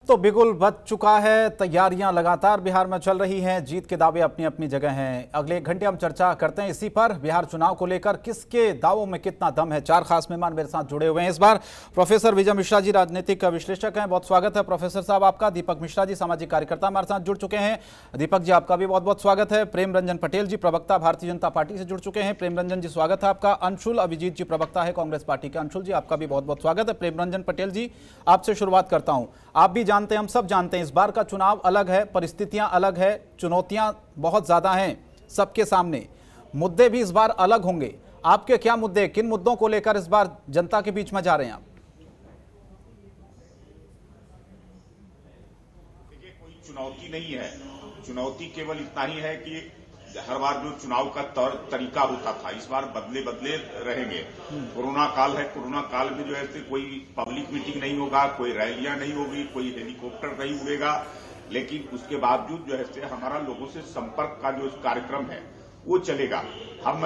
तो बिगुल बच चुका है। तैयारियां लगातार बिहार में चल रही हैं। जीत के दावे अपनी अपनी जगह हैं। अगले 1 घंटे हम चर्चा करते हैं इसी पर, बिहार चुनाव को लेकर किसके दावों में कितना दम है। 4 खास मेहमान मेरे साथ जुड़े हुए हैं इस बार। प्रोफेसर विजय मिश्रा जी राजनीतिक विश्लेषक हैं, बहुत स्वागत है प्रोफेसर साहब आपका। दीपक मिश्रा जी सामाजिक कार्यकर्ता हमारे साथ जुड़ चुके हैं। दीपक जी आपका भी बहुत बहुत स्वागत है। प्रेम रंजन पटेल जी प्रवक्ता भारतीय जनता पार्टी से जुड़ चुके हैं। प्रेम रंजन जी स्वागत है आपका। अंशुल अभिजीत जी प्रवक्ता है कांग्रेस पार्टी के। अंशुल जी आपका भी बहुत बहुत स्वागत है। प्रेम रंजन पटेल जी आपसे शुरुआत करता हूं। आप भी जानते हैं, हम सब जानते हैं, इस बार का चुनाव अलग है, परिस्थितियां अलग है, चुनौतियां बहुत ज्यादा हैं सबके सामने, मुद्दे भी इस बार अलग होंगे। आपके क्या मुद्दे, किन मुद्दों को लेकर इस बार जनता के बीच में जा रहे हैं आप? देखिए, कोई चुनौती नहीं है। चुनौती केवल इतना ही है कि हर बार जो चुनाव का तरीका होता था, इस बार बदले बदले रहेंगे। कोरोना काल है, कोरोना काल में जो है कोई पब्लिक मीटिंग नहीं होगा, कोई रैलियां नहीं होगी, कोई हेलीकॉप्टर नहीं उड़ेगा, लेकिन उसके बावजूद जो है हमारा लोगों से संपर्क का जो कार्यक्रम है वो चलेगा। हम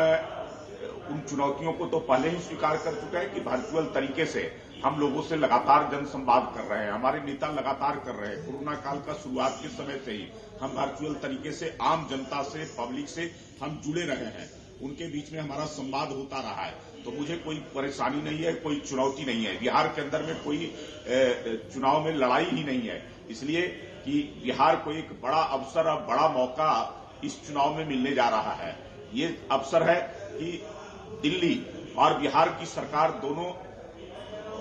उन चुनौतियों को तो पहले ही स्वीकार कर चुके हैं कि वर्चुअल तरीके से हम लोगों से लगातार जनसंवाद कर रहे हैं, हमारे नेता लगातार कर रहे हैं। कोरोना काल का शुरुआत के समय से ही हम वर्चुअल तरीके से आम जनता से, पब्लिक से हम जुड़े रहे हैं, उनके बीच में हमारा संवाद होता रहा है। तो मुझे कोई परेशानी नहीं है, कोई चुनौती नहीं है। बिहार के अंदर में कोई चुनाव में लड़ाई ही नहीं है, इसलिए कि बिहार को एक बड़ा अवसर और बड़ा मौका इस चुनाव में मिलने जा रहा है। ये अवसर है कि दिल्ली और बिहार की सरकार दोनों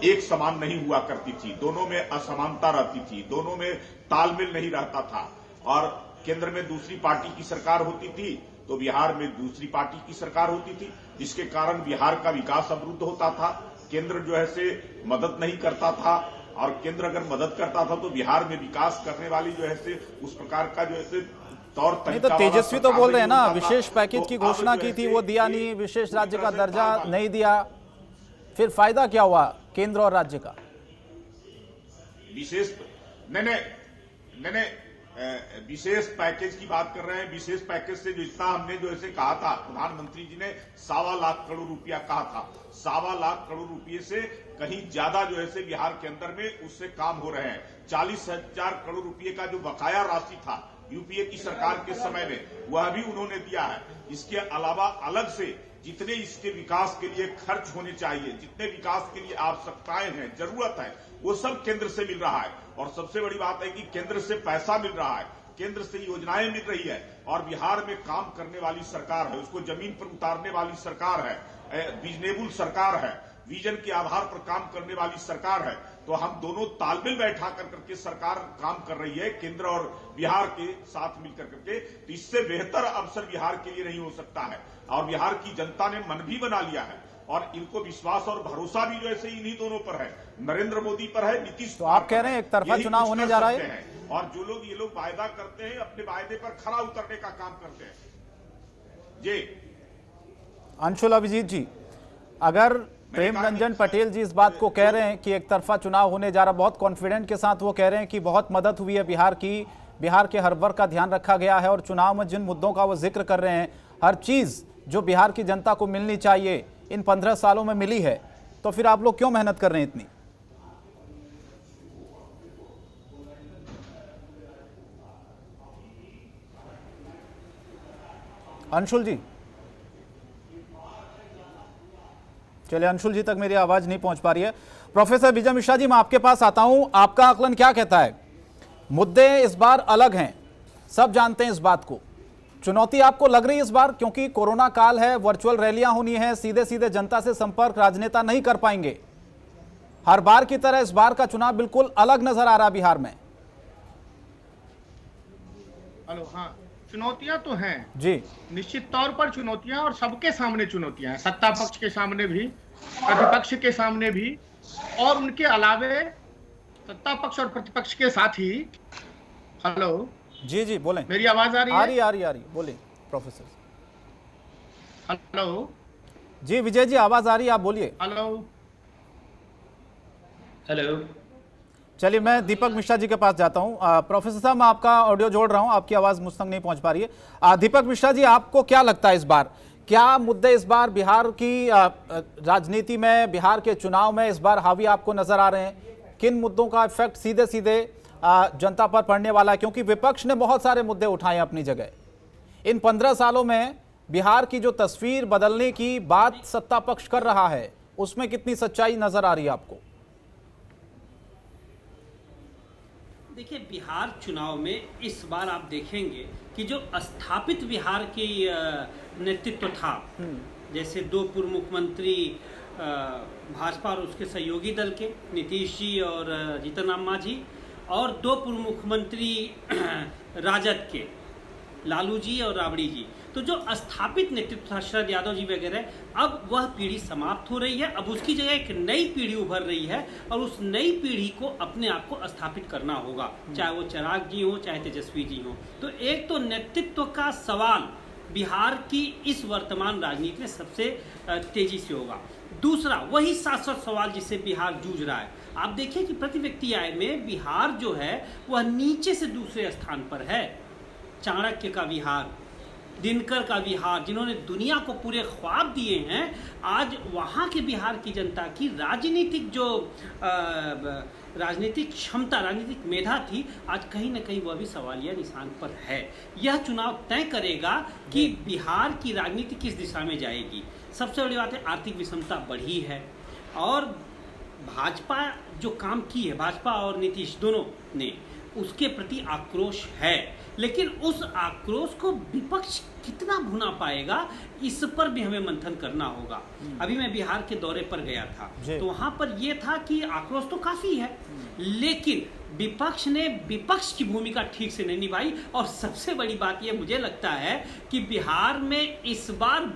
एक समान नहीं हुआ करती थी, दोनों में असमानता रहती थी, दोनों में तालमेल नहीं रहता था, और केंद्र में दूसरी पार्टी की सरकार होती थी तो बिहार में दूसरी पार्टी की सरकार होती थी, जिसके कारण बिहार का विकास अवरुद्ध होता था। केंद्र जो है से मदद नहीं करता था, और केंद्र अगर मदद करता था तो बिहार में विकास करने वाली जो है से उस प्रकार का जो है तौर तरीका। तो तेजस्वी तो बोल रहे हैं ना, विशेष पैकेज की घोषणा की थी, वो दिया नहीं, विशेष राज्य का दर्जा नहीं दिया, फिर फायदा क्या हुआ केंद्र और राज्य का? विशेष नहीं, विशेष पैकेज की बात कर रहे हैं। विशेष पैकेज से जितना हमने जो ऐसे कहा था, प्रधानमंत्री जी ने 1.25 लाख करोड़ रुपया कहा था, 1.25 लाख करोड़ रुपये से कहीं ज्यादा जो है बिहार के अंदर में उससे काम हो रहे हैं। 40,000 करोड़ रुपये का जो बकाया राशि था यूपीए की सरकार के समय में, वह भी उन्होंने दिया है। इसके अलावा अलग से जितने इसके विकास के लिए खर्च होने चाहिए, जितने विकास के लिए आवश्यकताएं हैं, जरूरत है, वो सब केंद्र से मिल रहा है। और सबसे बड़ी बात है कि केंद्र से पैसा मिल रहा है, केंद्र से योजनाएं मिल रही है, और बिहार में काम करने वाली सरकार है, उसको जमीन पर उतारने वाली सरकार है, विजनेबल सरकार है, विजन के आधार पर काम करने वाली सरकार है। तो हम दोनों तालमेल बैठा करके सरकार काम कर रही है, केंद्र और बिहार के साथ मिलकर करके। तो इससे बेहतर अवसर बिहार के लिए नहीं हो सकता है, और बिहार की जनता ने मन भी बना लिया है, और इनको विश्वास और भरोसा भी जो ऐसे इन्हीं दोनों पर है, नरेंद्र मोदी पर है, नीतीश। तो आप कह रहे हैं एक तरफा चुनाव होने जा रहा है, और जो लोग ये लोग वायदा करते हैं, अपने वायदे पर खरा उतरने का काम करते हैं। जी अंशुल अभिजीत जी, अगर प्रेम रंजन पटेल जी इस बात को कह रहे हैं कि एक तरफा चुनाव होने जा रहा, बहुत कॉन्फिडेंट के साथ वो कह रहे हैं कि बहुत मदद हुई है बिहार की, बिहार के हर वर्ग का ध्यान रखा गया है, और चुनाव में जिन मुद्दों का वो जिक्र कर रहे हैं, हर चीज जो बिहार की जनता को मिलनी चाहिए इन 15 सालों में मिली है, तो फिर आप लोग क्यों मेहनत कर रहे हैं इतनी? अंशुल जी, चलिए अंशुल जी तक मेरी आवाज नहीं पहुंच पा रही है। प्रोफेसर विजय मिश्रा जी, मैं आपके पास आता हूं, आपका आकलन क्या कहता है? मुद्दे इस बार अलग हैं, सब जानते हैं इस बात को, चुनौती आपको लग रही है इस बार क्योंकि कोरोना काल है, वर्चुअल रैलियां होनी है, सीधे सीधे जनता से संपर्क राजनेता नहीं कर पाएंगे। हर बार की तरह इस बार का चुनाव बिल्कुल अलग नजर आ रहा है बिहार में। हेलो, हाँ, चुनौतियां तो हैं जी, निश्चित तौर पर चुनौतियां, और सबके सामने चुनौतियां हैं, सत्ता पक्ष के सामने भी, प्रतिपक्ष के सामने भी, और उनके अलावे सत्ता पक्ष और प्रतिपक्ष के साथ ही। हेलो जी जी बोलें, मेरी आवाज आ रही है? आ रही, बोलिए प्रोफेसर। हेलो जी विजय जी आवाज आ रही है, आप बोलिए। हेलो हेलो, चलिए मैं दीपक मिश्रा जी के पास जाता हूं। प्रोफेसर साहब, मैं आपका ऑडियो जोड़ रहा हूं, आपकी आवाज मुझ तक नहीं पहुंच पा रही है। दीपक मिश्रा जी, आपको क्या लगता है इस बार क्या मुद्दे इस बार बिहार की राजनीति में, बिहार के चुनाव में इस बार हावी आपको नजर आ रहे हैं? किन मुद्दों का इफेक्ट सीधे सीधे जनता पर पड़ने वाला है? क्योंकि विपक्ष ने बहुत सारे मुद्दे उठाए अपनी जगह। इन 15 सालों में बिहार की जो तस्वीर बदलने की बात सत्ता पक्ष कर रहा है, उसमें कितनी सच्चाई नजर आ रही है आपको? देखिए, बिहार चुनाव में इस बार आप देखेंगे कि जो स्थापित बिहार की नेतृत्व था, जैसे 2 पूर्व मुख्यमंत्री भाजपा और उसके सहयोगी दल के नीतीश जी और जीतन राम मांझी, और 2 पूर्व मुख्यमंत्री राजद के लालू जी और राबड़ी जी, तो जो स्थापित नेतृत्व था शरद यादव जी वगैरह, अब वह पीढ़ी समाप्त हो रही है। अब उसकी जगह एक नई पीढ़ी उभर रही है और उस नई पीढ़ी को अपने आप को स्थापित करना होगा, चाहे वो चिराग जी हो चाहे तेजस्वी जी हो। तो एक तो नेतृत्व का सवाल बिहार की इस वर्तमान राजनीति में सबसे तेजी से होगा। दूसरा, वही शाश्वत सवाल जिससे बिहार जूझ रहा है। आप देखिए कि प्रति व्यक्ति आय में बिहार जो है वह नीचे से दूसरे स्थान पर है। चाणक्य का बिहार, दिनकर का बिहार, जिन्होंने दुनिया को पूरे ख्वाब दिए हैं, आज वहाँ के बिहार की जनता की राजनीतिक जो राजनीतिक क्षमता, राजनीतिक मेधा थी, आज कहीं ना कहीं वह भी सवालिया निशान पर है। यह चुनाव तय करेगा कि बिहार की राजनीति किस दिशा में जाएगी। सबसे बड़ी बात है, आर्थिक विषमता बढ़ी है और भाजपा जो काम की है, भाजपा और नीतीश दोनों ने, उसके प्रति आक्रोश है, लेकिन उस आक्रोश को विपक्ष कितना भुना पाएगा, इस पर भी हमें मंथन करना होगा। अभी मैं बिहार के दौरे पर गया था, तो वहां पर यह था कि आक्रोश तो काफी है, लेकिन विपक्ष ने विपक्ष की भूमिका ठीक से नहीं निभाई। और सबसे बड़ी बात यह मुझे लगता है कि बिहार में इस बार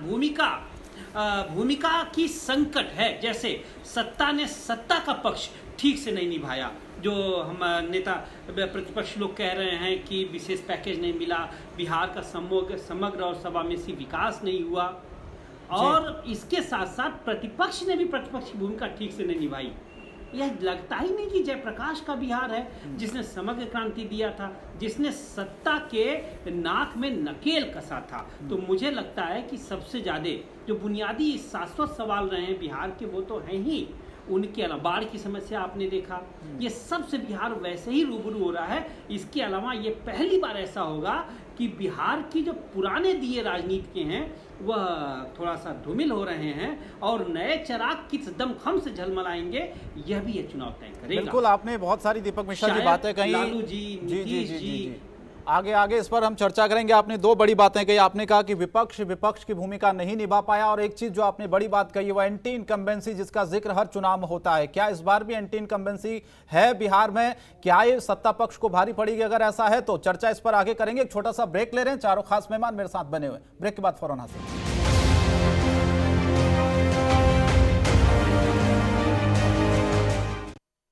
भूमिका की संकट है। जैसे सत्ता ने सत्ता का पक्ष ठीक से नहीं निभाया, जो हम नेता प्रतिपक्ष लोग कह रहे हैं कि विशेष पैकेज नहीं मिला, बिहार का समग्र और समावेशी विकास नहीं हुआ, और इसके साथ साथ प्रतिपक्ष ने भी प्रतिपक्ष की भूमिका ठीक से नहीं निभाई। यह लगता ही नहीं कि जयप्रकाश का बिहार है जिसने समग्र क्रांति दिया था, जिसने सत्ता के नाक में नकेल कसा था। तो मुझे लगता है कि सबसे ज्यादा जो बुनियादी शाश्वत सवाल रहे हैं बिहार के, वो तो हैं ही। उनके अलावा बाढ़ की समस्या आपने देखा, ये सबसे बिहार वैसे ही रूबरू हो रहा है। इसके अलावा ये पहली बार ऐसा होगा कि बिहार की जो पुराने दिए राजनीति के हैं वह थोड़ा सा धूमिल हो रहे हैं और नए चिराग किस दमखम से झलमलाएंगे, यह भी ये चुनाव तय करेगा। बिल्कुल, आपने बहुत सारी दीपक मिश्रा जी बातें कही, लालू जी, नीतीश जी, आगे इस पर हम चर्चा करेंगे। आपने 2 बड़ी बातें कही। आपने कहा कि विपक्ष की भूमिका नहीं निभा पाया, और एक चीज जो आपने बड़ी बात कही वो एंटी इनकम्बेंसी, जिसका जिक्र हर चुनाव में होता है। क्या इस बार भी एंटी इनकम्बेंसी है बिहार में? क्या ये सत्ता पक्ष को भारी पड़ेगी? अगर ऐसा है तो चर्चा इस पर आगे करेंगे। एक छोटा सा ब्रेक ले रहे हैं, चारों खास मेहमान मेरे साथ बने हुए। ब्रेक के बाद फौरन हाजिर।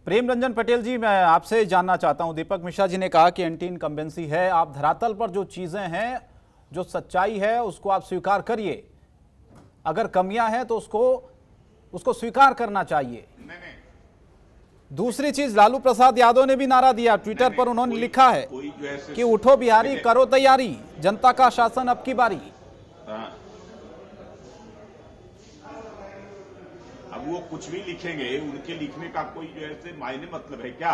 प्रेम रंजन पटेल जी, मैं आपसे जानना चाहता हूं, दीपक मिश्रा जी ने कहा कि एंटी इनकम्बेंसी है, आप धरातल पर जो चीजें हैं, जो सच्चाई है, उसको आप स्वीकार करिए। अगर कमियां हैं तो उसको स्वीकार करना चाहिए। दूसरी चीज, लालू प्रसाद यादव ने भी नारा दिया, ट्विटर पर उन्होंने लिखा है कि उठो बिहारी, करो तैयारी, जनता का शासन अब की बारी। अब वो कुछ भी लिखेंगे, उनके लिखने का कोई जो है मायने मतलब है क्या?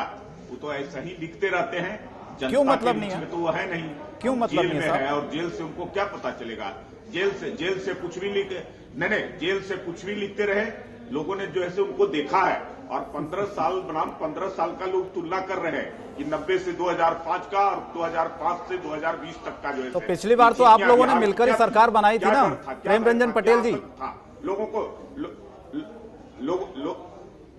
वो तो ऐसा ही लिखते रहते हैं। क्यों मतलब नहीं है? तो वो है नहीं, क्यों मतलब जेल नहीं है, और जेल से उनको क्या पता चलेगा? जेल से कुछ भी लिखे नहीं, जेल से कुछ भी लिखते रहे, लोगों ने जो है उनको देखा है। और 15 साल बनाम 15 साल का लोग तुलना कर रहे हैं कि 90 से 2005 का और 2005 से 2020 तक का जो है। तो पिछली बार तो आप लोगों ने मिलकर ही सरकार बनाई थी ना, प्रेम रंजन पटेल जी। लोगों को लोग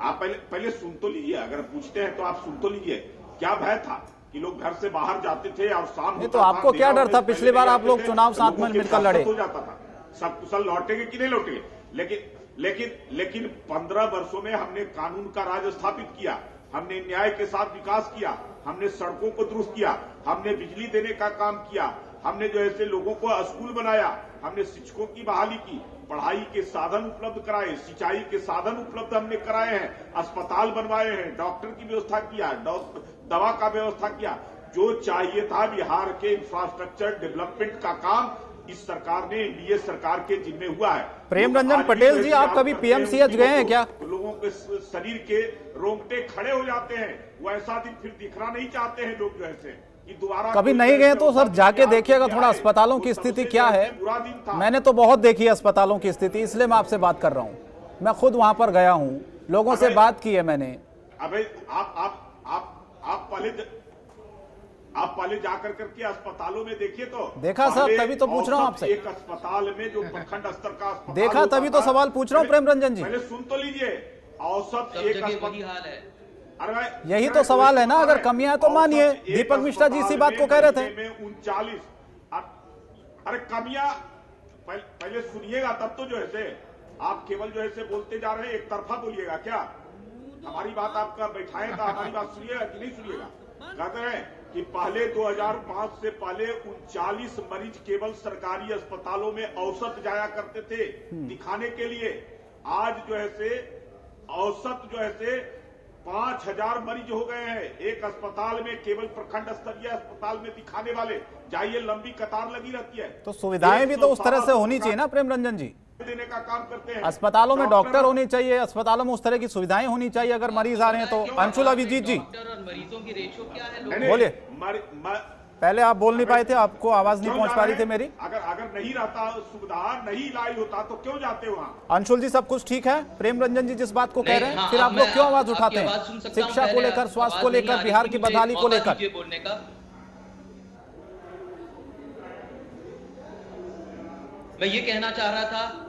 आप पहले सुन तो लीजिए, अगर पूछते हैं तो आप सुन तो लीजिए। क्या भय था कि लोग घर से बाहर जाते थे और शाम होता तो आपको क्या डर था? पिछली बार आप लोग चुनाव साथ में मिलकर लड़े, हो जाता था। सब कुशल लौटेंगे कि नहीं लौटेंगे, लेकिन 15 वर्षों में हमने कानून का राज स्थापित किया, हमने न्याय के साथ विकास किया, हमने सड़कों को दुरुस्त किया, हमने बिजली देने का काम किया, हमने जो है लोगों को स्कूल बनाया, हमने शिक्षकों की बहाली की, पढ़ाई के साधन उपलब्ध कराए, सिंचाई के साधन उपलब्ध हमने कराए हैं, अस्पताल बनवाए हैं, डॉक्टर की व्यवस्था किया, दवा का व्यवस्था किया। जो चाहिए था बिहार के इंफ्रास्ट्रक्चर डेवलपमेंट का काम इस सरकार ने, एनडीए सरकार के जिम्मे हुआ है। प्रेम रंजन पटेल जी, आप कभी पीएमसीएच गए हैं क्या? लोगों के शरीर के रोंगटे खड़े हो जाते हैं। वो ऐसा दिन फिर दिखना नहीं चाहते हैं लोग, जो है कि दोबारा कभी नहीं गए तो सर जाके देखिएगा थोड़ा अस्पतालों की स्थिति क्या है। मैंने तो बहुत देखी है अस्पतालों की स्थिति, इसलिए मैं आपसे बात कर रहा हूँ। मैं खुद वहां पर गया हूँ, लोगों से बात की है मैंने। अबे आप पहले जाकर करके अस्पतालों में देखिए तो। देखा सर, तभी तो पूछ रहा हूँ आपसे। एक अस्पताल में जो प्रखंड स्तर का अस्पताल देखा, तभी तो सवाल पूछ रहा हूँ प्रेम रंजन जी। पहले सुन तो लीजिए, औसत एक अस्पताल है। अरे यही तो सवाल है ना, अगर कमियां तो मानिए। दीपक मिश्रा जी इसी बात को कह रहे थे। 39। अरे कमियां पहले सुनिएगा, तब तो जो है आप केवल जो है बोलते जा रहे हैं, एक तरफा बोलिएगा क्या? हमारी बात आपका बैठाए तो हमारी बात सुनिएगा कि नहीं सुनिएगा? कहते हैं कि पहले 2005 से पहले 39 मरीज केवल सरकारी अस्पतालों में औसत जाया करते थे दिखाने के लिए। आज जो है औसत जो है 5000 मरीज हो गए हैं एक अस्पताल में, केवल प्रखंड स्तरीय अस्पताल में दिखाने वाले। जाइए, लंबी कतार लगी रहती है। तो सुविधाएं भी तो उस तरह से होनी चाहिए ना प्रेम रंजन जी। देने का काम करते हैं। अस्पतालों में डॉक्टर होने चाहिए, अस्पतालों में उस तरह की सुविधाएं होनी चाहिए अगर मरीज आ रहे हैं तो। अंशुल अभिजीत जी, डॉक्टर और मरीजों की रेशो क्या है? बोलिए। पहले आप बोल नहीं पाए थे, आपको आवाज नहीं पहुंच पा रही थी मेरी। अगर नहीं रहता सुविधा, नहीं इलाज होता तो क्यों जाते वहाँ? अंशुल जी, सब कुछ ठीक है? प्रेम रंजन जी जिस बात को कह रहे हैं, फिर आप लोग क्यों आवाज उठाते हैं? शिक्षा को लेकर, स्वास्थ्य को लेकर, बिहार की बदहाली को लेकर। बोलने का मैं ये कहना चाह रहा था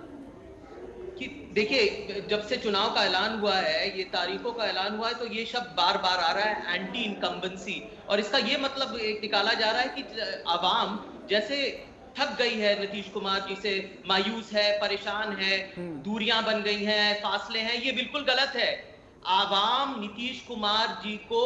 कि देखिए, जब से चुनाव का ऐलान हुआ है, ये तारीखों का ऐलान हुआ है, तो ये शब्द बार बार आ रहा है, एंटी इनकम्बेंसी। और इसका ये मतलब निकाला जा रहा है कि आवाम जैसे थक गई है नीतीश कुमार जी से, मायूस है, परेशान है, दूरियां बन गई हैं, फासले हैं। ये बिल्कुल गलत है। आवाम नीतीश कुमार जी को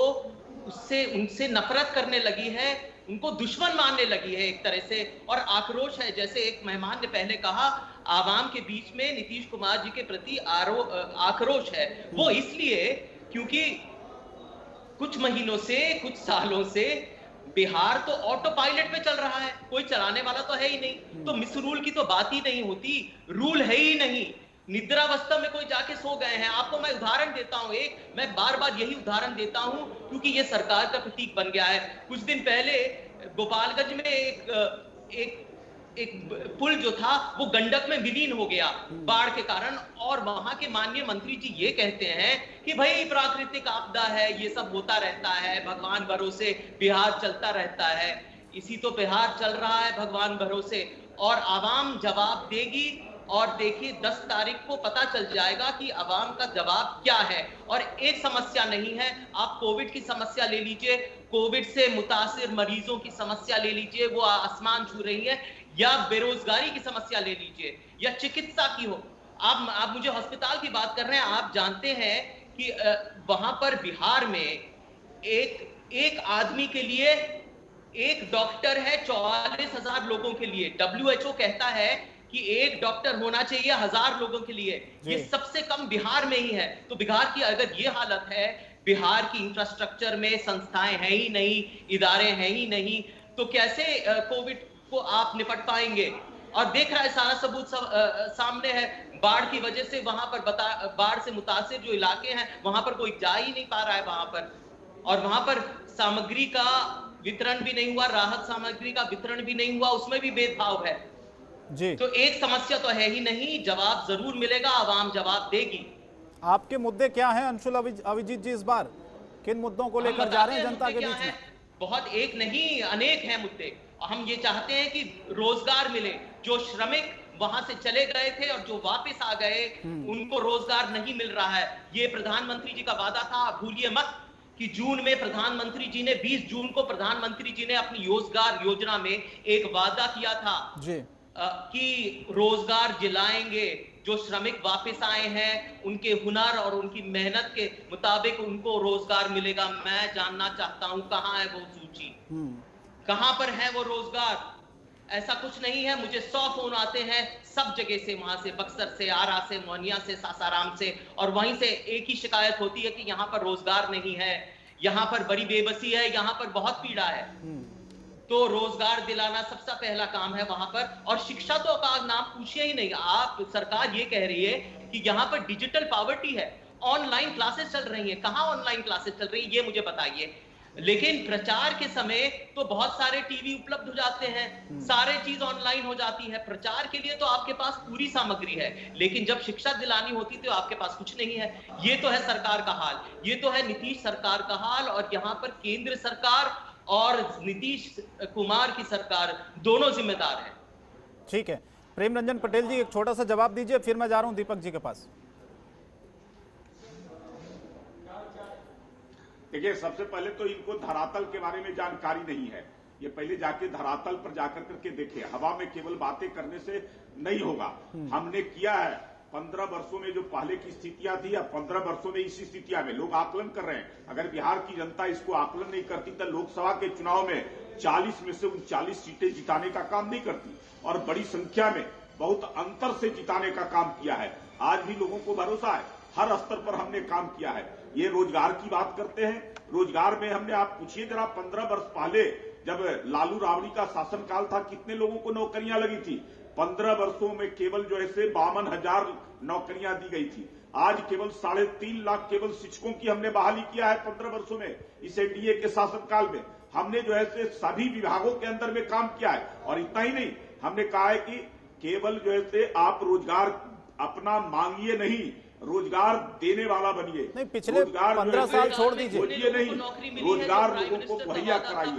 उनसे नफरत करने लगी है, उनको दुश्मन मानने लगी है एक तरह से, और आक्रोश है। जैसे एक मेहमान ने पहले कहा, आवाम के बीच में नीतीश कुमार जी के प्रति आक्रोश है। वो इसलिए क्योंकि कुछ महीनों से, कुछ सालों से बिहार तो ऑटो पायलट पे चल रहा है, कोई चलाने वाला तो है ही नहीं। तो मिसरूल की तो बात ही नहीं होती, रूल है ही नहीं। निद्रावस्था में कोई जाके सो गए हैं। आपको मैं उदाहरण देता हूं, मैं बार बार यही उदाहरण देता हूं क्योंकि ये सरकार का प्रतीक बन गया है। कुछ दिन पहले गोपालगंज में एक पुल जो था वो गंडक में विलीन हो गया बाढ़ के कारण, और वहां के माननीय मंत्री जी ये कहते हैं कि भाई प्राकृतिक आपदा है, ये सब होता रहता है, भगवान भरोसे बिहार चलता रहता है। इसी तो बिहार चल रहा है भगवान भरोसे, और आवाम जवाब देगी। और देखिए 10 तारीख को पता चल जाएगा कि आवाम का जवाब क्या है। और एक समस्या नहीं है, आप कोविड की समस्या ले लीजिए, कोविड से मुतासिर मरीजों की समस्या ले लीजिए, वो आसमान छू रही है, या बेरोजगारी की समस्या ले लीजिए, या चिकित्सा की हो। आप मुझे अस्पताल की बात कर रहे हैं। आप जानते हैं कि वहां पर बिहार में एक आदमी के लिए एक डॉक्टर है 44,000 लोगों के लिए। WHO कहता है कि एक डॉक्टर होना चाहिए 1000 लोगों के लिए। ये सबसे कम बिहार में ही है। तो बिहार की अगर ये हालत है, बिहार की इंफ्रास्ट्रक्चर में संस्थाएं हैं ही नहीं, इदारे हैं ही नहीं, तो कैसे कोविड को आप निपट पाएंगे? और देख रहा है, सारा सबूत सामने है। बाढ़ की वजह से वहां पर बाढ़ से मुतासिर जो इलाके हैं वहां पर कोई जा ही नहीं पा रहा है वहां पर, और वहां पर सामग्री का वितरण भी नहीं हुआ, राहत सामग्री का वितरण भी नहीं हुआ, उसमें भी भेदभाव है जी। तो एक समस्या तो है ही नहीं, जवाब जरूर मिलेगा, आवाम जवाब देगी। आपके मुद्दे क्या हैं अंशुल अभिजीत जी? इस बार किन मुद्दों को लेकर जा रहे हैं जनता के बीच में? बहुत एक नहीं, अनेक हैं मुद्दे। हम ये चाहते हैं कि रोजगार मिले। जो श्रमिक वहां से चले गए थे और जो वापस आ गए, उनको रोजगार नहीं मिल रहा है। ये प्रधानमंत्री जी का वादा था, आप भूलिए मत कि जून में प्रधानमंत्री जी ने 20 जून को प्रधानमंत्री जी ने अपनी रोजगार योजना में एक वादा किया था जी कि रोजगार दिलाएंगे। जो श्रमिक वापस आए हैं उनके हुनर और उनकी मेहनत के मुताबिक उनको रोजगार मिलेगा। मैं जानना चाहता हूं कहां है वो सूची, कहां पर है वो रोजगार? ऐसा कुछ नहीं है। मुझे 100 फोन आते हैं सब जगह से, वहां से, बक्सर से, आरा से, मोहनिया से, सासाराम से, और वहीं से एक ही शिकायत होती है कि यहाँ पर रोजगार नहीं है, यहाँ पर बड़ी बेबसी है, यहाँ पर बहुत पीड़ा है। तो रोजगार दिलाना सबसे पहला काम है वहां पर। और शिक्षा तो का नाम पूछिए ही नहीं आप। सरकार ये कह रही है कि यहाँ पर डिजिटल पॉवर्टी है, ऑनलाइन क्लासेस चल रही हैं। कहाँ ऑनलाइन क्लासेस चल रही है ये मुझे बताइए। लेकिन प्रचार के समय तो बहुत सारे टीवी उपलब्ध हो जाते हैं, सारे चीज ऑनलाइन हो जाती है। प्रचार के लिए तो आपके पास पूरी सामग्री है, लेकिन जब शिक्षा दिलानी होती तो आपके पास कुछ नहीं है। ये तो है सरकार का हाल, ये तो है नीतीश सरकार का हाल। और यहाँ पर केंद्र सरकार और नीतीश कुमार की सरकार दोनों जिम्मेदार हैं। ठीक है, प्रेम रंजन पटेल जी एक छोटा सा जवाब दीजिए, फिर मैं जा रहा हूं दीपक जी के पास। देखिए, सबसे पहले तो इनको धरातल के बारे में जानकारी नहीं है। ये पहले जाके धरातल पर जाकर करके देखे। हवा में केवल बातें करने से नहीं होगा। हमने किया है 15 वर्षों में जो पहले की स्थितियां थी, अब 15 वर्षों में इसी स्थितियां में लोग आकलन कर रहे हैं। अगर बिहार की जनता इसको आकलन नहीं करती तो लोकसभा के चुनाव में 40 में से 39 सीटें जिताने का काम नहीं करती, और बड़ी संख्या में बहुत अंतर से जिताने का काम किया है। आज भी लोगों को भरोसा है, हर स्तर पर हमने काम किया है। ये रोजगार की बात करते हैं, रोजगार में हमने, आप पूछिए जरा 15 वर्ष पहले जब लालू राबड़ी का शासनकाल था कितने लोगों को नौकरियां लगी थी। 15 वर्षों में केवल जो है 52,000 नौकरियां दी गई थी। आज केवल 3.5 लाख केवल शिक्षकों की हमने बहाली किया है 15 वर्षों में। इस एनडीए के शासनकाल में हमने जो है सभी विभागों के अंदर में काम किया है। और इतना ही नहीं, हमने कहा है कि केवल जो है आप रोजगार अपना मांगिए नहीं, रोजगार देने वाला बनिए। नहीं, पिछले 15 साल छोड़ दीजिए, नहीं, रोजगार लोगों को मुहैया कराइए।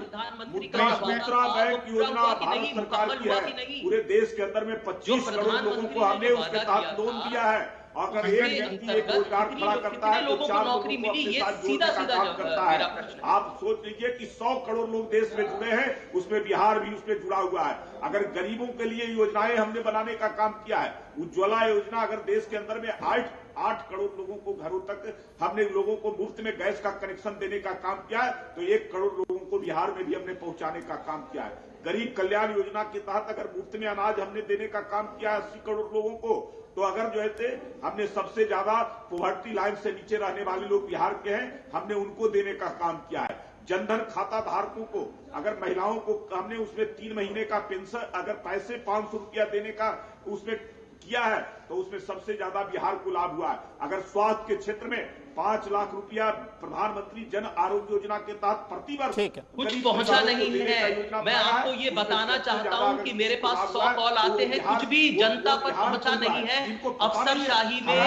मुद्रा बैंक योजना भारत सरकार की है, पूरे देश के अंदर में 25 करोड़ लोगों को हमने उसके तहत लोन दिया है। अगर एक व्यक्ति एक रोजगार खड़ा करता है तो 4 नौकरी मिली, ये सीधा सीधा करता है। आप सोच लीजिए कि 100 करोड़ लोग देश में जुड़े हैं, उसमें बिहार भी उसमें जुड़ा हुआ है। अगर गरीबों के लिए योजनाएं हमने बनाने का काम किया है, उज्ज्वला योजना, अगर देश के अंदर में 8 करोड़ लोगों को घरों तक हमने लोगों को मुफ्त में गैस का कनेक्शन देने का काम किया है, तो 1 करोड़ लोगों को बिहार में भी हमने पहुंचाने का काम किया है। गरीब कल्याण योजना के तहत अगर मुफ्त में अनाज हमने देने का काम किया है 80 करोड़ लोगों को, तो अगर जो है हमने सबसे ज्यादा पॉवर्टी लाइन से नीचे रहने वाले लोग बिहार के हैं, हमने उनको देने का काम किया है। जनधन खाता धारकों को, अगर महिलाओं को हमने उसमें 3 महीने का पेंशन, अगर पैसे 500 रुपया देने का उसमें किया है, तो उसमें सबसे ज्यादा बिहार को लाभ हुआ है। अगर स्वास्थ्य के क्षेत्र में 5 लाख रुपया प्रधानमंत्री जन आरोग्य योजना के तहत प्रतिवर्ष कुछ पहुंचा नहीं है। मैं आपको ये बताना चाहता हूं कि मेरे पास 100 कॉल आते हैं, कुछ भी जनता पर पहुंचा नहीं है। अफसरशाही में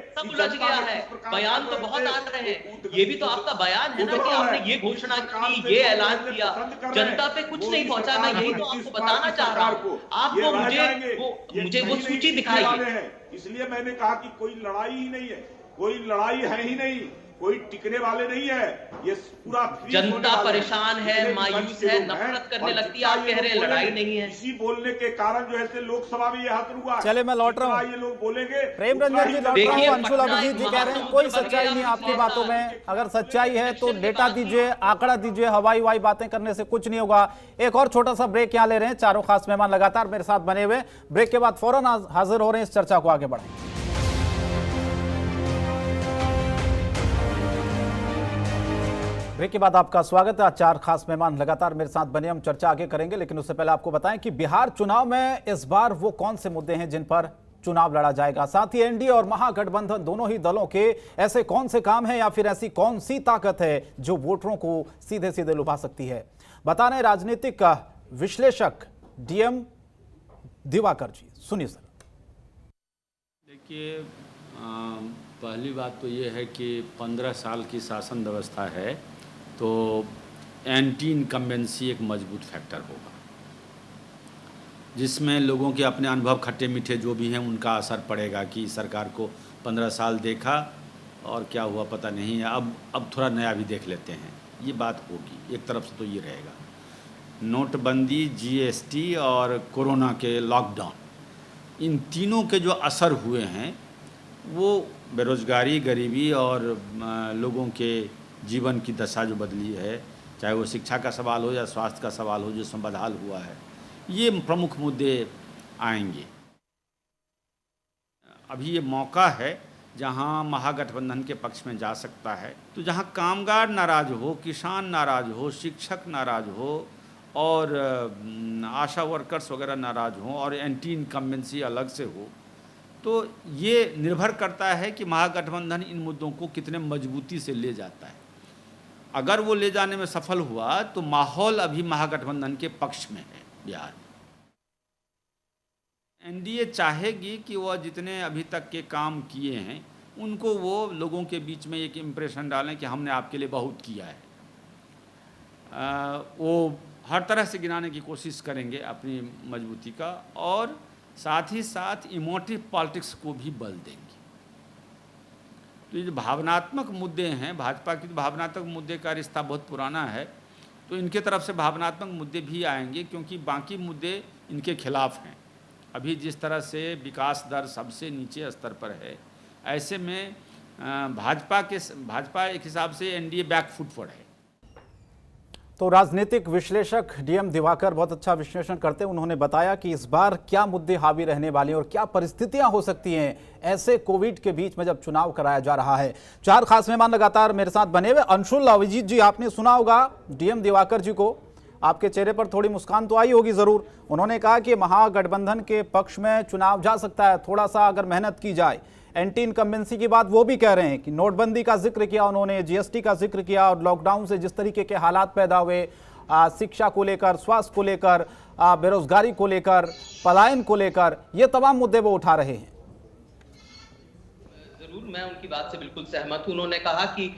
सब उलझ गया है। बयान तो बहुत आ रहे हैं, ये भी तो आपका बयान है ना कि आपने ये घोषणा की, ये ऐलान किया, जनता पे कुछ नहीं पहुंचा। मैं यही तो आपको बताना चाह रहा हूं। आप मुझे वो सूची दिखाइए। इसलिए मैंने कहा कि कोई लड़ाई ही नहीं है, कोई लड़ाई है ही नहीं, कोई टिकने वाले नहीं है। ये पूरा जनता परेशान है, मायूस है, नफरत करने लगती है। आप कह रहे हैं लड़ाई नहीं है। इसी बोलने के कारण जो है लोकसभा में ये हाथ हुआ। चले मैं लौट रहा हूँ, ये लोग बोलेंगे। प्रेम रंजन जी लौट रहा हूँ। अंशुल अभिजीत जी कह रहे हैं कोई सच्चाई नहीं आपकी बातों में। अगर सच्चाई है तो डेटा दीजिए, आंकड़ा दीजिए, हवाई बातें करने से कुछ नहीं होगा। एक और छोटा सा ब्रेक यहाँ ले रहे हैं। चारों खास मेहमान लगातार मेरे साथ बने हुए। ब्रेक के बाद फौरन हाजिर हो रहे हैं, इस चर्चा को आगे बढ़ाएं। ब्रेक के बाद आपका स्वागत है। आज 4 खास मेहमान लगातार मेरे साथ बने, हम चर्चा आगे करेंगे, लेकिन उससे पहले आपको बताएं कि बिहार चुनाव में इस बार वो कौन से मुद्दे हैं जिन पर चुनाव लड़ा जाएगा। साथ ही एनडीए और महागठबंधन दोनों ही दलों के ऐसे कौन से काम हैं या फिर ऐसी कौन सी ताकत है जो वोटरों को सीधे सीधे लुभा सकती है, बता रहे राजनीतिक विश्लेषक डीएम दिवाकर जी। सुनिए सर। देखिए, पहली बात तो ये है कि 15 साल की शासन व्यवस्था है, तो एंटी इनकम्बेंसी एक मजबूत फैक्टर होगा, जिसमें लोगों के अपने अनुभव खट्टे मीठे जो भी हैं उनका असर पड़ेगा कि सरकार को 15 साल देखा और क्या हुआ पता नहीं है, अब थोड़ा नया भी देख लेते हैं, ये बात होगी। एक तरफ से तो ये रहेगा। नोटबंदी, जीएसटी और कोरोना के लॉकडाउन, इन तीनों के जो असर हुए हैं वो बेरोज़गारी, गरीबी और लोगों के जीवन की दशा जो बदली है, चाहे वो शिक्षा का सवाल हो या स्वास्थ्य का सवाल हो, जिसमें बदहाल हुआ है, ये प्रमुख मुद्दे आएंगे। अभी ये मौका है जहां महागठबंधन के पक्ष में जा सकता है। तो जहां कामगार नाराज हो, किसान नाराज हो, शिक्षक नाराज हो और आशा वर्कर्स वगैरह नाराज हों और एंटी इनकम्बेंसी अलग से हो, तो ये निर्भर करता है कि महागठबंधन इन मुद्दों को कितने मजबूती से ले जाता है। अगर वो ले जाने में सफल हुआ तो माहौल अभी महागठबंधन के पक्ष में है बिहार में। एनडीए चाहेगी कि वह जितने अभी तक के काम किए हैं उनको वो लोगों के बीच में एक इम्प्रेशन डालें कि हमने आपके लिए बहुत किया है। वो हर तरह से गिनाने की कोशिश करेंगे अपनी मजबूती का, और साथ ही साथ इमोटिव पॉलिटिक्स को भी बल देंगे। तो ये जो भावनात्मक मुद्दे हैं, भाजपा की भावनात्मक मुद्दे का रिश्ता बहुत पुराना है, तो इनके तरफ से भावनात्मक मुद्दे भी आएंगे, क्योंकि बाकी मुद्दे इनके खिलाफ हैं। अभी जिस तरह से विकास दर सबसे नीचे स्तर पर है, ऐसे में भाजपा एक हिसाब से एनडीए बैकफुट पर है। तो राजनीतिक विश्लेषक डीएम दिवाकर बहुत अच्छा विश्लेषण करते हैं। उन्होंने बताया कि इस बार क्या मुद्दे हावी रहने वाले हैं और क्या परिस्थितियां हो सकती हैं ऐसे कोविड के बीच में जब चुनाव कराया जा रहा है। 4 खास मेहमान लगातार मेरे साथ बने हुए। अंशुल अभिजीत जी, आपने सुना होगा डीएम दिवाकर जी को, आपके चेहरे पर थोड़ी मुस्कान तो आई होगी जरूर। उन्होंने कहा कि महागठबंधन के पक्ष में चुनाव जा सकता है, थोड़ा सा अगर मेहनत की जाए। एंटी इनकम्बेंसी की बात वो भी कह रहे हैं कि नोटबंदी का जिक्र किया उन्होंने, जीएसटी का जिक्र किया, और लॉकडाउन से जिस तरीके के हालात पैदा हुए, शिक्षा को लेकर, स्वास्थ्य को लेकर, बेरोजगारी को लेकर, पलायन को लेकर, ये तमाम मुद्दे वो उठा रहे हैं। जरूर, मैं उनकी बात से बिल्कुल सहमत हूं। उन्होंने कहा कि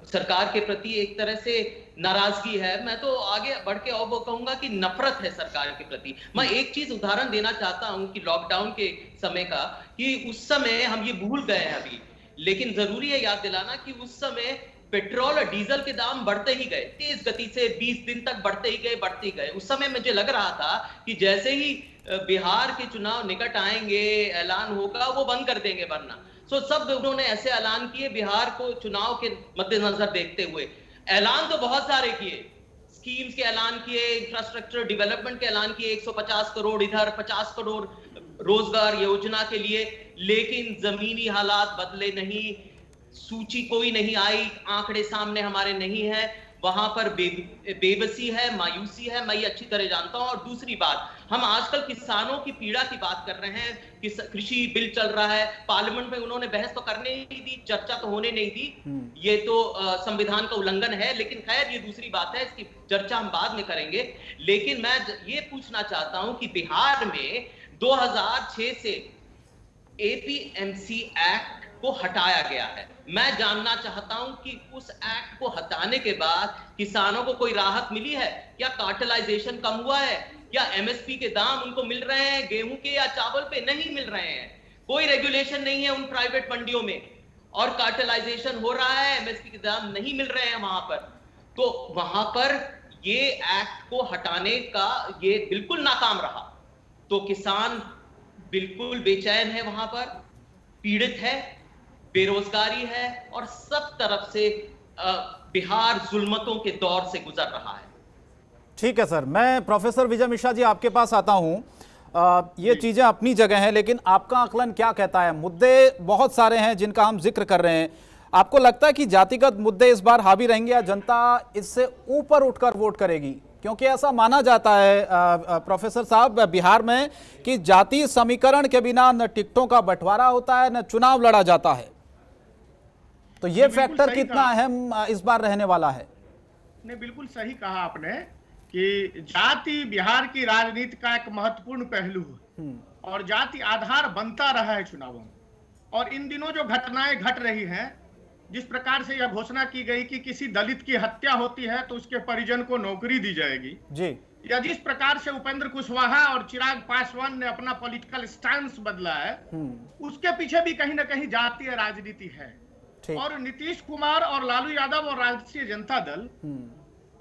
सरकार के प्रति एक तरह से नाराजगी है। मैं तो आगे बढ़ के और वो कहूंगा कि नफरत है सरकार के प्रति। मैं एक चीज उदाहरण देना चाहता हूं कि लॉकडाउन के समय का, कि उस समय हम ये भूल गए हैं अभी, लेकिन जरूरी है याद दिलाना कि उस समय पेट्रोल और डीजल के दाम बढ़ते ही गए, तेज गति से 20 दिन तक बढ़ते ही गए। उस समय मुझे लग रहा था कि जैसे ही बिहार के चुनाव निकट आएंगे, ऐलान होगा, वो बंद कर देंगे वरना। सब उन्होंने ऐसे ऐलान किए बिहार को चुनाव के मद्देनजर देखते हुए। ऐलान तो बहुत सारे किए, स्कीम्स के ऐलान किए, इंफ्रास्ट्रक्चर डेवलपमेंट के ऐलान किए, 150 करोड़ इधर, 50 करोड़ रोजगार योजना के लिए, लेकिन जमीनी हालात बदले नहीं, सूची कोई नहीं आई, आंकड़े सामने हमारे नहीं है। वहां पर बेबसी है, मायूसी है, मैं ये अच्छी तरह जानता हूं। और दूसरी बात, हम आजकल किसानों की पीड़ा की बात कर रहे हैं कि कृषि बिल चल रहा है, पार्लियामेंट में उन्होंने बहस तो करने नहीं दी, चर्चा तो होने नहीं दी। ये तो संविधान का उल्लंघन है, लेकिन खैर ये दूसरी बात है, इसकी चर्चा हम बाद में करेंगे। लेकिन मैं ये पूछना चाहता हूं कि बिहार में 2006 से एपीएमसी एक्ट को हटाया गया है। मैं जानना चाहता हूं कि उस एक्ट को हटाने के बाद किसानों को कोई राहत मिली है? क्या कार्टेलाइजेशन कम हुआ है? क्या एमएसपी के दाम उनको मिल रहे हैं, गेहूं के या चावल पे? नहीं मिल रहे हैं। कोई रेगुलेशन नहीं है उन प्राइवेट मंडियों में, और कार्टेलाइजेशन हो रहा है, एमएसपी के दाम नहीं मिल रहे हैं वहां पर। तो वहां पर ये एक्ट को हटाने का ये बिल्कुल नाकाम रहा। तो किसान बिल्कुल बेचैन है, वहां पर पीड़ित है, बेरोजगारी है, और सब तरफ से बिहार जुल्मतों के दौर से गुजर रहा है। ठीक है सर, मैं प्रोफेसर विजय मिश्रा जी आपके पास आता हूं। ये चीजें अपनी जगह हैं, लेकिन आपका आकलन क्या कहता है? मुद्दे बहुत सारे हैं जिनका हम जिक्र कर रहे हैं। आपको लगता है कि जातिगत मुद्दे इस बार हावी रहेंगे या जनता इससे ऊपर उठकर वोट करेगी? क्योंकि ऐसा माना जाता है प्रोफेसर साहब बिहार में कि जातीय समीकरण के बिना न टिकटों का बंटवारा होता है, न चुनाव लड़ा जाता है। तो ये फैक्टर कितना अहम इस बार रहने वाला है? ने बिल्कुल सही कहा आपने कि जाति बिहार की राजनीति का एक महत्वपूर्ण पहलू है, और जाति आधार बनता रहा है चुनावों में। और इन दिनों जो घटनाएं घट रही हैं, जिस प्रकार से यह घोषणा की गई कि किसी दलित की हत्या होती है तो उसके परिजन को नौकरी दी जाएगी जी, या जिस प्रकार से उपेंद्र कुशवाहा और चिराग पासवान ने अपना पॉलिटिकल स्टैंड बदला है, उसके पीछे भी कहीं ना कहीं जातीय राजनीति है। और नीतीश कुमार और लालू यादव और राष्ट्रीय जनता दल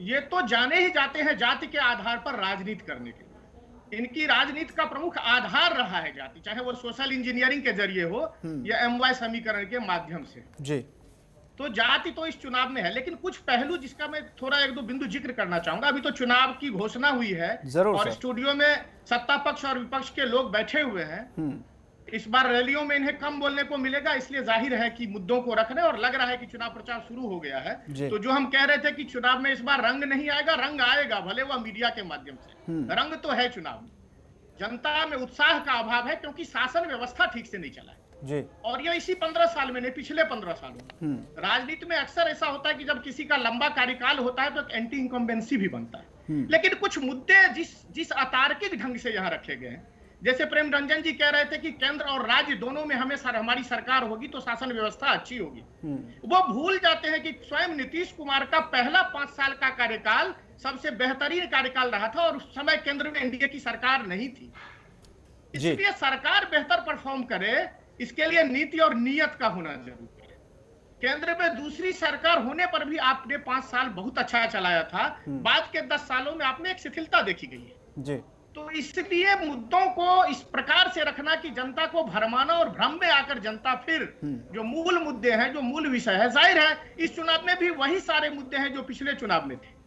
ये तो जाने ही जाते हैं जाति के आधार पर राजनीति करने के लिए। इनकी राजनीति का प्रमुख आधार रहा है जाति, चाहे वो सोशल इंजीनियरिंग के जरिए हो या एमवाई समीकरण के माध्यम से जी। तो जाति तो इस चुनाव में है, लेकिन कुछ पहलू जिसका मैं थोड़ा एक दो बिंदु जिक्र करना चाहूंगा। अभी तो चुनाव की घोषणा हुई है और स्टूडियो में सत्ता पक्ष और विपक्ष के लोग बैठे हुए हैं। इस बार रैलियों में इन्हें कम बोलने को मिलेगा, इसलिए जाहिर है कि मुद्दों को रख रहे और लग रहा है कि चुनाव प्रचार शुरू हो गया है। तो जो हम कह रहे थे कि चुनाव में इस बार रंग नहीं आएगा, रंग आएगा, भले वह मीडिया के माध्यम से। रंग तो है चुनाव में, जनता में उत्साह का अभाव है क्योंकि शासन व्यवस्था ठीक से नहीं चला है जी। और ये इसी 15 साल में नहीं, पिछले 15 सालों में राजनीति में अक्सर ऐसा होता है कि जब किसी का लंबा कार्यकाल होता है तो एंटी इनकम्बेंसी भी बनता है। लेकिन कुछ मुद्दे जिस अतार्किक ढंग से यहाँ रखे गए हैं, जैसे प्रेम रंजन जी कह रहे थे कि केंद्र और राज्य दोनों में हमारी सरकार होगी तो शासन व्यवस्था अच्छी होगी, वो भूल जाते हैं कि स्वयं नीतीश कुमार का पहला 5 साल का कार्यकाल सबसे बेहतरीन कार्यकाल रहा था और उस समय केंद्र में एनडीए की सरकार नहीं थी। इसलिए सरकार बेहतर परफॉर्म करे, इसके लिए नीति और नियत का होना जरूरी है। केंद्र में दूसरी सरकार होने पर भी आपने 5 साल बहुत अच्छा चलाया था, बाद के 10 सालों में आपने एक शिथिलता देखी गई है जी। तो इसलिए मुद्दों को इस प्रकार से रखना कि जनता को भरमाना और भ्रम में आकर जनता फिर जो मूल मुद्दे हैं, जो मूल विषय है, जाहिर है इस चुनाव में भी वही सारे मुद्दे हैं जो पिछले चुनाव में थे।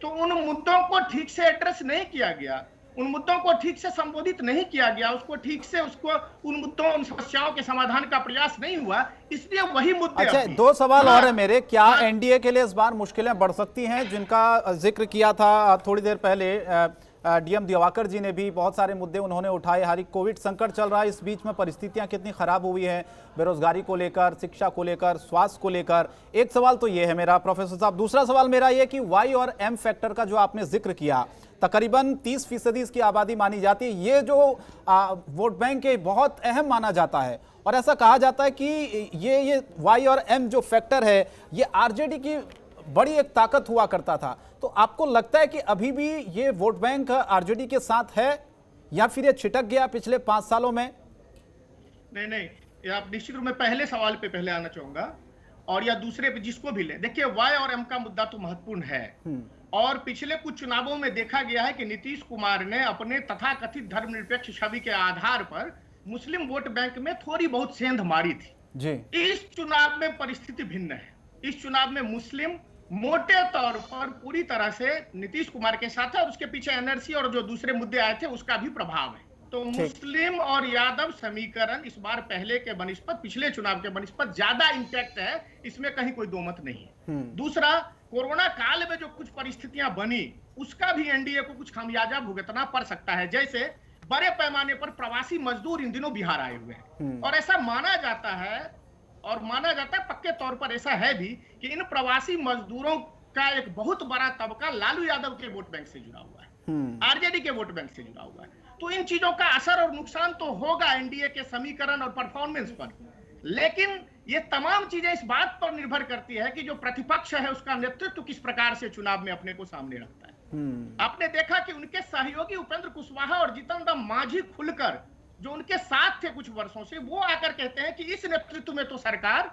तो उन मुद्दों को ठीक से एड्रेस नहीं किया गया, उन मुद्दों को ठीक से संबोधित नहीं किया गया, उसको ठीक से उन मुद्दों, उन समस्याओं के समाधान का प्रयास नहीं हुआ, इसलिए वही मुद्दे। अच्छा, 2 सवाल और है मेरे। क्या एनडीए के लिए इस बार मुश्किलें बढ़ सकती हैं, जिनका जिक्र किया था थोड़ी देर पहले डीएम दिवाकर जी ने भी? बहुत सारे मुद्दे उन्होंने उठाए। हाल ही कोविड संकट चल रहा है, इस बीच में परिस्थितियां कितनी खराब हुई हैं, बेरोजगारी को लेकर, शिक्षा को लेकर, स्वास्थ्य को लेकर। एक सवाल तो ये है मेरा प्रोफेसर साहब। दूसरा सवाल मेरा ये कि वाई और एम फैक्टर का जो आपने जिक्र किया, तकरीबन 30% इसकी आबादी मानी जाती है, ये जो वोट बैंक के बहुत अहम माना जाता है और ऐसा कहा जाता है कि ये वाई और एम जो फैक्टर है ये आरजेडी की बड़ी एक ताकत हुआ करता था। तो आपको लगता है कि अभी भी ये वोट बैंक आरजेडी के साथ है या फिर ये छिटक गया पिछले 5 सालों में? नहीं, आप निश्चित रूप में पहले सवाल पे पहले आना चाहूंगा और या दूसरे पे जिसको भी ले। देखिए, वाई और एम का मुद्दा तो महत्वपूर्ण है और पिछले कुछ चुनावों में देखा गया है कि नीतीश कुमार ने अपने तथाकथित धर्मनिरपेक्ष छवि के आधार पर मुस्लिम वोट बैंक में थोड़ी बहुत सेंध मारी थी जी। इस चुनाव में परिस्थिति भिन्न है। इस चुनाव में मुस्लिम मोटे तौर पर पूरी तरह से नीतीश कुमार के साथ है और उसके पीछे एनआरसी और जो दूसरे मुद्दे आए थे उसका भी प्रभाव है। तो मुस्लिम और यादव समीकरण इस बार पहले के बनिस्पत, पिछले चुनाव के बनिस्पत ज्यादा इंटैक्ट है, इसमें कहीं कोई दो मत नहीं है। दूसरा, कोरोना काल में जो कुछ परिस्थितियां बनी उसका भी एनडीए को कुछ खामियाजा भुगतना पड़ सकता है। जैसे बड़े पैमाने पर प्रवासी मजदूर इन दिनों बिहार आए हुए हैं और ऐसा माना जाता है पक्के तौर पर ऐसा है भी कि इन प्रवासी मजदूरों का एक बहुत बड़ा तबका लालू यादव के वोट बैंक से जुड़ा हुआ है, आरजेडी के वोट बैंक से जुड़ा हुआ है। तो इन चीजों का असर और नुकसान तो होगा एनडीए के समीकरण और परफॉर्मेंस पर, लेकिन ये तमाम चीजें इस बात पर निर्भर करती है कि जो प्रतिपक्ष है उसका नेतृत्व किस प्रकार से चुनाव में अपने को सामने रखता है। आपने देखा कि उनके सहयोगी उपेंद्र कुशवाहा और जीतन राम मांझी खुलकर जो उनके साथ थे कुछ वर्षों से, वो आकर कहते हैं कि इस नेतृत्व में तो सरकार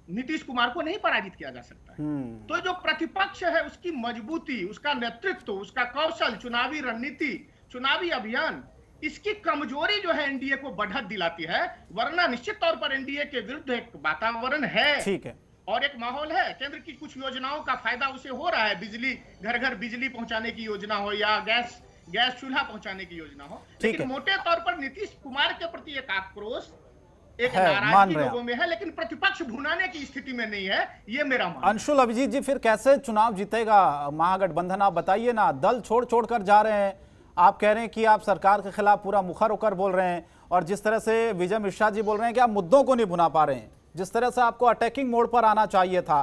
नीतीश कुमार को नहीं पराजित किया जा सकता है। तो जो प्रतिपक्ष है उसकी मजबूती, उसका नेतृत्व, उसका कौशल, चुनावी रणनीति, चुनावी अभियान, इसकी कमजोरी जो है एनडीए को बढ़त दिलाती है। वरना निश्चित तौर पर एनडीए के विरुद्ध एक वातावरण है, ठीक है, और एक माहौल है। केंद्र की कुछ योजनाओं का फायदा उसे हो रहा है, बिजली, घर घर बिजली पहुंचाने की योजना हो या गैस चूल्हा पहुंचाने की योजना हो, लेकिन मोटे तौर पर नीतीश कुमार के प्रति एक आक्रोश, एक नाराजगी लोगों में है, लेकिन प्रतिपक्ष भुनाने की स्थिति में नहीं है, ये मेरा मानना है। अंशुल अभिजीत जी, फिर कैसे चुनाव जीतेगा महागठबंधन? आप बताइए ना, दल छोड़ कर जा रहे हैं, आप कह रहे हैं कि आप सरकार के खिलाफ पूरा मुखर होकर बोल रहे हैं और जिस तरह से विजय मिश्रा जी बोल रहे हैं कि आप मुद्दों को नहीं भुना पा रहे हैं, जिस तरह से आपको अटैकिंग मोड पर आना चाहिए था।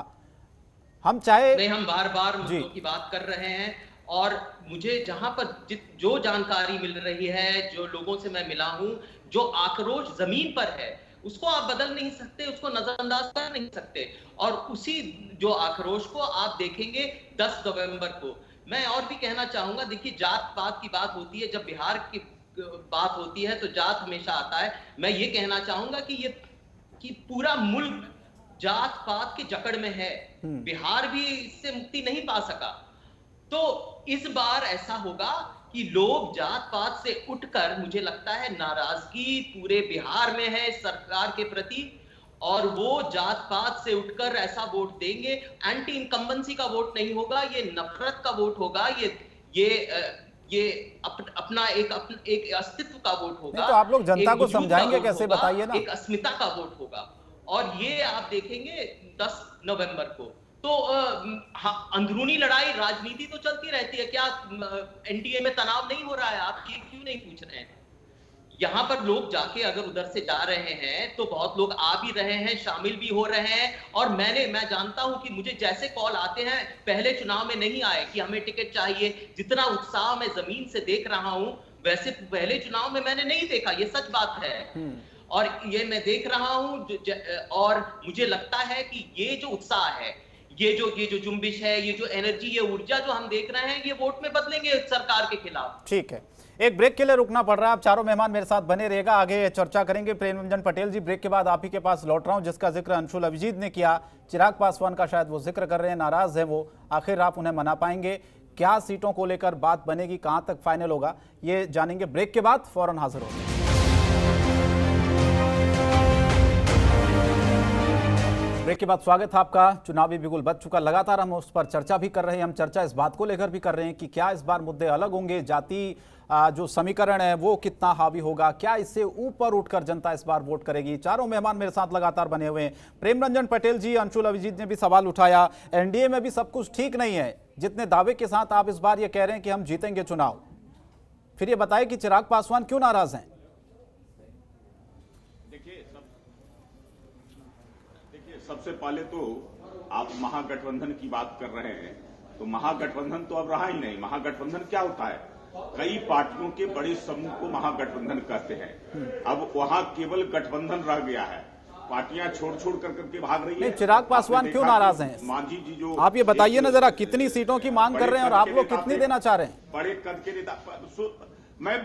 हम बार मुद्दों की बात कर रहे हैं और मुझे जहां पर जो जानकारी मिल रही है, जो लोगों से मैं मिला हूं, जो आक्रोश जमीन पर है उसको आप बदल नहीं सकते, उसको नजरअंदाज कर नहीं सकते। और उसी जो आक्रोश को आप देखेंगे 10 नवंबर को। मैं और भी कहना चाहूंगा, देखिए, जात पात की बात होती है, जब बिहार की बात होती है तो जात हमेशा आता है। मैं ये कहना चाहूंगा कि पूरा मुल्क जात पात के जकड़ में है, बिहार भी इससे मुक्ति नहीं पा सका। तो इस बार ऐसा होगा कि लोग जात पात से उठकर, मुझे लगता है नाराजगी पूरे बिहार में है सरकार के प्रति, और वो जात पात से उठकर ऐसा वोट देंगे। एंटी इनकम्बेंसी का वोट नहीं होगा, ये नफरत का वोट होगा, ये ये अपना एक अस्तित्व का वोट होगा। नहीं तो आप लोग जनता एक को वजूद का समझाएंगे वोट कैसे, होगा, बताइए ना। एक अस्मिता का वोट होगा, और ये आप देखेंगे 10 नवंबर को। तो हाँ, अंदरूनी लड़ाई राजनीति तो चलती रहती है। क्या एनडीए में तनाव नहीं हो रहा है? आप ये क्यों नहीं पूछ रहे हैं? यहाँ पर लोग जाके अगर उधर से जा रहे हैं तो बहुत लोग आ भी रहे हैं, शामिल भी हो रहे हैं। और मैं जानता हूं कि मुझे जैसे कॉल आते हैं, पहले चुनाव में नहीं आए कि हमें टिकट चाहिए, जितना उत्साह मैं जमीन से देख रहा हूं वैसे पहले चुनाव में मैंने नहीं देखा, ये सच बात है। और ये मैं देख रहा हूं और मुझे लगता है कि ये जो उत्साह है, ये जो जुम्बिश है, ये जो एनर्जी, ये ऊर्जा जो हम देख रहे हैं, ये वोट में बदलेंगे सरकार के खिलाफ। ठीक है, एक ब्रेक के लिए रुकना पड़ रहा है। आप चारों मेहमान मेरे साथ बने रहेगा, आगे चर्चा करेंगे। प्रेम रंजन पटेल जी, ब्रेक के बाद आप ही के पास लौट रहा हूं, जिसका जिक्र अंशुल अभिजीत ने किया। चिराग पासवान का शायद वो जिक्र कर रहे हैं, नाराज है वो, आखिर आप उन्हें मना पाएंगे? क्या सीटों को लेकर बात बनेगी, कहां तक फाइनल होगा, ये जानेंगे ब्रेक के बाद। फौरन हाजिर होंगे। ब्रेक के बाद स्वागत है आपका। चुनावी बिगुल बच चुका, लगातार हम उस पर चर्चा भी कर रहे हैं। हम चर्चा इस बात को लेकर भी कर रहे हैं कि क्या इस बार मुद्दे अलग होंगे, जाति जो समीकरण है वो कितना हावी होगा, क्या इससे ऊपर उठकर जनता इस बार वोट करेगी? चारों मेहमान मेरे साथ लगातार बने हुए हैं। प्रेम रंजन पटेल जी, अंशुल अभिजीत ने भी सवाल उठाया, एनडीए में भी सब कुछ ठीक नहीं है, जितने दावे के साथ आप इस बार ये कह रहे हैं कि हम जीतेंगे चुनाव, फिर ये बताइए कि चिराग पासवान क्यों नाराज हैं? सबसे पहले तो आप महागठबंधन की बात कर रहे हैं, तो महागठबंधन तो अब रहा ही नहीं। महागठबंधन क्या होता है? कई पार्टियों के बड़े समूह को महागठबंधन कहते हैं। अब वहां केवल गठबंधन रह गया है, पार्टियां छोड़ करके भाग रही है। चिराग पासवान क्यों नाराज हैं? मांझी जी जो आप ये बताइए ना जरा, कितनी सीटों की मांग कर रहे हैं और आप लोग कितनी देना चाह रहे हैं? बड़े कद के नेता, मैं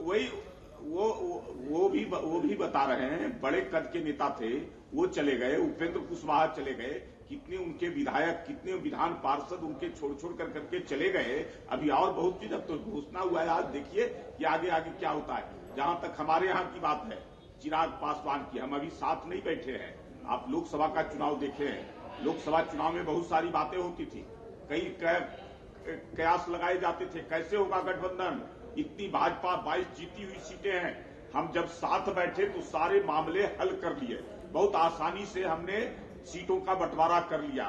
वही वो भी बता रहे हैं, बड़े कद के नेता थे, वो चले गए, उपेंद्र कुशवाहा चले गए, कितने उनके विधायक, कितने विधान पार्षद उनके छोड़ करके चले गए। अभी और बहुत चीज, अब तो घोषणा हुआ है, आज देखिए कि आगे क्या होता है। जहां तक हमारे यहाँ की बात है, चिराग पासवान की, हम अभी साथ नहीं बैठे हैं। आप लोकसभा का चुनाव देखे हैं, लोकसभा चुनाव में बहुत सारी बातें होती थी, कई कयास लगाए जाते थे, कैसे होगा गठबंधन, इतनी भाजपा 22 जीती हुई सीटें हैं। हम जब साथ बैठे तो सारे मामले हल कर लिए, बहुत आसानी से हमने सीटों का बंटवारा कर लिया,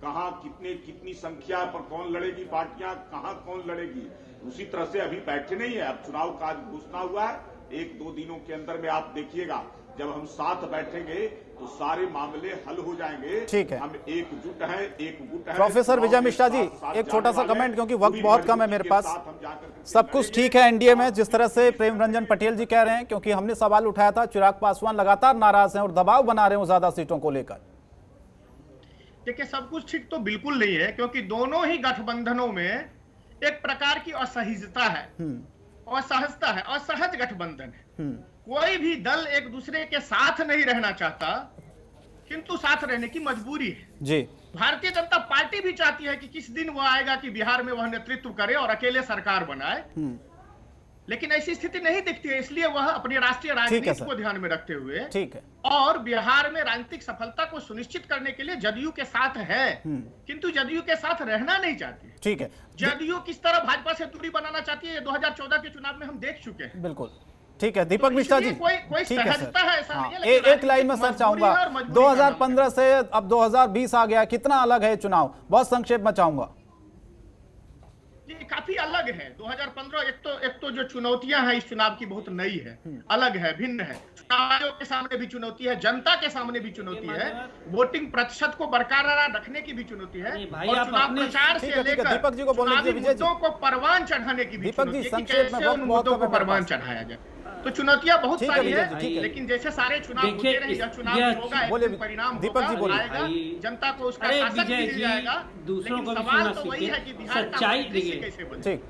कहां कितनी संख्या पर कौन लड़ेगी, पार्टियां कहां कौन लड़ेगी। उसी तरह से अभी बैठे नहीं है, अब चुनाव का घोषणा हुआ है, 1-2 दिनों के अंदर में आप देखिएगा, जब हम साथ बैठेंगे तो सारे मामले हल हो जाएंगे। ठीक है, हम एकजुट हैं, एकजुट हैं। प्रोफेसर विजय मिश्रा जी, एक छोटा सा कमेंट, क्योंकि वक्त बहुत कम है मेरे पास। सब कुछ ठीक है एनडीए में, जिस तरह से प्रेम रंजन पटेल जी कह रहे हैं, क्योंकि हमने सवाल उठाया था, चिराग पासवान लगातार नाराज हैं और दबाव बना रहे हैं ज्यादा सीटों को लेकर। देखिए, सब कुछ ठीक तो बिल्कुल नहीं है, क्योंकि दोनों ही गठबंधनों में एक प्रकार की असहिष्णुता है, असहजता है, असहज गठबंधन है। कोई भी दल एक दूसरे के साथ नहीं रहना चाहता, किंतु साथ रहने की मजबूरी है जी। भारतीय जनता पार्टी भी चाहती है कि किस दिन वो आएगा कि बिहार में वह नेतृत्व करे और अकेले सरकार बनाए, लेकिन ऐसी स्थिति नहीं दिखती है। इसलिए वह अपनी राष्ट्रीय राजनीति को ध्यान में रखते हुए ठीक है, और बिहार में राजनीतिक सफलता को सुनिश्चित करने के लिए जदयू के साथ है, किंतु जदयू के साथ रहना नहीं चाहती। ठीक है, जदयू किस तरह भाजपा से दूरी बनाना चाहती है, 2014 के चुनाव में हम देख चुके हैं। बिल्कुल ठीक है। दीपक मिश्रा जी, कोई ठीक है सहजता है, ऐसा नहीं है, एक लाइन में सर चाहूंगा, 2015 से अब 2020 आ गया, कितना अलग है चुनाव? बहुत संक्षेप में चाहूंगा। काफी अलग है 2015। एक तो जो चुनौतियां हैं इस चुनाव की बहुत नई है, अलग है, भिन्न है। चुनाव आयोग के सामने भी चुनौती है, जनता के सामने भी चुनौती है, वोटिंग प्रतिशत को बरकरार रखने की भी चुनौती है, और चुनाव प्रचार से लेकर दीपक जी को बोलने दीजिए, मुद्दों को परवान चढ़ाने की भी चुनौती है कि कैसे उन मुद्दों को परवान चढ़ाया जाए। तो चुनौतियां बहुत सारी है, लेकिन जैसे सारे चुनाव होते रहे, यह चुनाव होगा, एक परिणाम दीपक जी बोलिए, आएगा, जनता को उसका शासक मिल जाएगा। लेकिन सवाल तो वही है कि बिहार का कैसे बने, ठीक,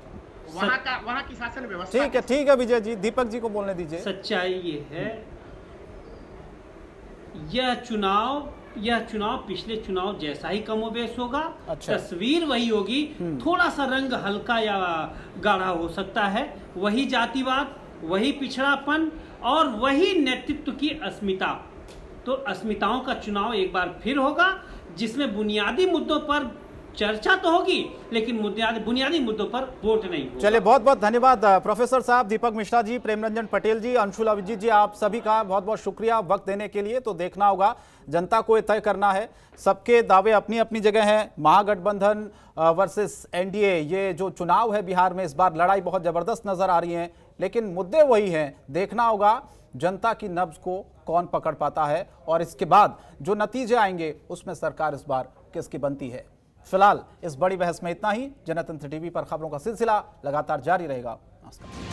वहाँ की शासन व्यवस्था। ठीक है विजय जी, दीपक जी को बोलने दीजिए। सच्चाई ये है, यह चुनाव पिछले चुनाव जैसा ही कमोबेश होगा। अच्छा। तस्वीर वही होगी, थोड़ा सा रंग हल्का या गाढ़ा हो सकता है, वही जातिवाद, वही पिछड़ापन और वही नेतृत्व की अस्मिता। तो अस्मिताओं का चुनाव एक बार फिर होगा, जिसमें बुनियादी मुद्दों पर चर्चा तो होगी लेकिन बुनियादी मुद्दों पर वोट नहीं होगा। चलिए, बहुत बहुत धन्यवाद प्रोफेसर साहब, दीपक मिश्रा जी, प्रेमरंजन पटेल जी, अंशुल अभिजीत जी, आप सभी का बहुत बहुत शुक्रिया वक्त देने के लिए। तो देखना होगा, जनता को ये तय करना है। सबके दावे अपनी अपनी जगह हैं। महागठबंधन वर्सेस एनडीए, ये जो चुनाव है बिहार में, इस बार लड़ाई बहुत जबरदस्त नजर आ रही है, लेकिन मुद्दे वही हैं। देखना होगा जनता की नब्ज को कौन पकड़ पाता है और इसके बाद जो नतीजे आएंगे उसमें सरकार इस बार किसकी बनती है। फिलहाल इस बड़ी बहस में इतना ही। जनतंत्र टीवी पर खबरों का सिलसिला लगातार जारी रहेगा। नमस्कार।